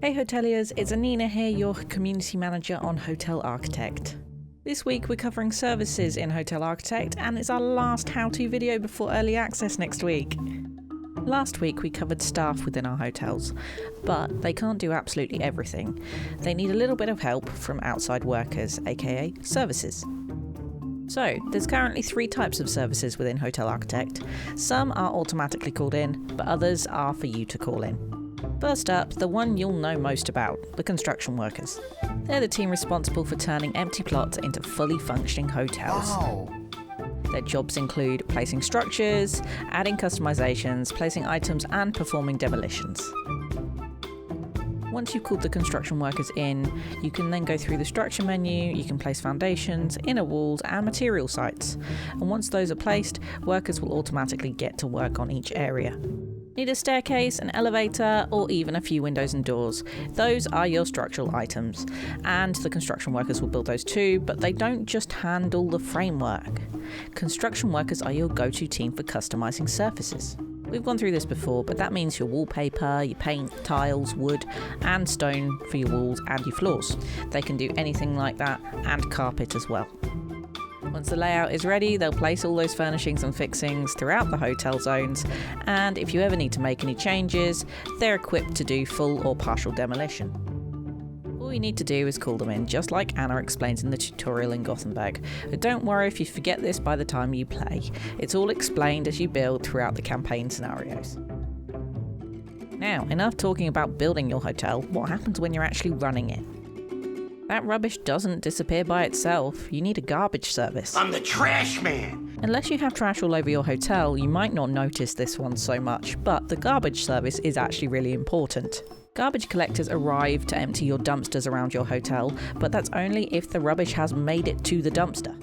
Hey hoteliers, it's Annina here, your community manager on Hotel Architect. This week we're covering services in Hotel Architect, and it's our last how-to video before early access next week. Last week we covered staff within our hotels, but they can't do absolutely everything. They need a little bit of help from outside workers, aka services. So, there's currently 3 types of services within Hotel Architect. Some are automatically called in, but others are for you to call in. First up, the one you'll know most about, the construction workers. They're the team responsible for turning empty plots into fully functioning hotels. Wow. Their jobs include placing structures, adding customizations, placing items, and performing demolitions. Once you've called the construction workers in, you can then go through the structure menu, you can place foundations, inner walls, and material sites. And once those are placed, workers will automatically get to work on each area. Need a staircase, an elevator, or even a few windows and doors. Those are your structural items, and the construction workers will build those too, but they don't just handle the framework. Construction workers are your go-to team for customizing surfaces. We've gone through this before, but that means your wallpaper, your paint, tiles, wood, and stone for your walls and your floors. They can do anything like that, and carpet as well. Once the layout is ready, they'll place all those furnishings and fixings throughout the hotel zones, and if you ever need to make any changes, they're equipped to do full or partial demolition. All you need to do is call them in, just like Anna explains in the tutorial in Gothenburg. But don't worry if you forget this by the time you play. It's all explained as you build throughout the campaign scenarios. Now, enough talking about building your hotel. What happens when you're actually running it? That rubbish doesn't disappear by itself. You need a garbage service. I'm the trash man! Unless you have trash all over your hotel, you might not notice this one so much, but the garbage service is actually really important. Garbage collectors arrive to empty your dumpsters around your hotel, but that's only if the rubbish has made it to the dumpster.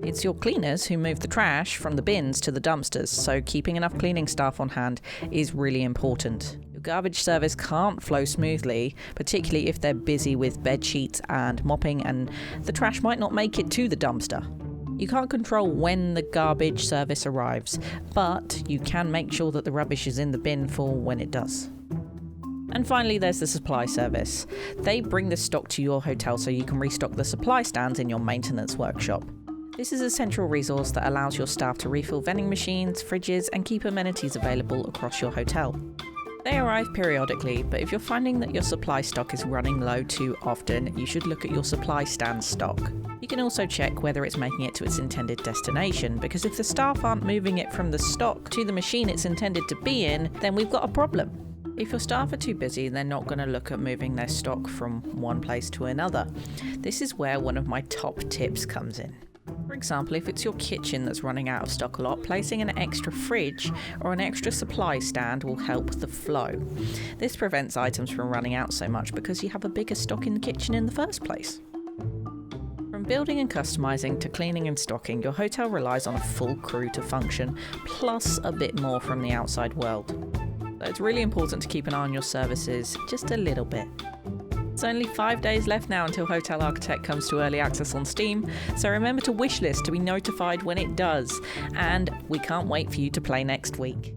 It's your cleaners who move the trash from the bins to the dumpsters, so keeping enough cleaning staff on hand is really important. Your garbage service can't flow smoothly, particularly if they're busy with bed sheets and mopping, and the trash might not make it to the dumpster. You can't control when the garbage service arrives, but you can make sure that the rubbish is in the bin for when it does. And finally, there's the supply service. They bring the stock to your hotel so you can restock the supply stands in your maintenance workshop. This is a central resource that allows your staff to refill vending machines, fridges, and keep amenities available across your hotel. They arrive periodically, but if you're finding that your supply stock is running low too often, you should look at your supply stand stock. You can also check whether it's making it to its intended destination, because if the staff aren't moving it from the stock to the machine it's intended to be in, then we've got a problem. If your staff are too busy, they're not going to look at moving their stock from one place to another. This is where one of my top tips comes in. For example, if it's your kitchen that's running out of stock a lot, placing an extra fridge or an extra supply stand will help the flow. This prevents items from running out so much because you have a bigger stock in the kitchen in the first place. From building and customizing to cleaning and stocking, your hotel relies on a full crew to function, plus a bit more from the outside world. So it's really important to keep an eye on your services just a little bit. It's only 5 days left now until Hotel Architect comes to early access on Steam, so remember to wishlist to be notified when it does, and we can't wait for you to play next week.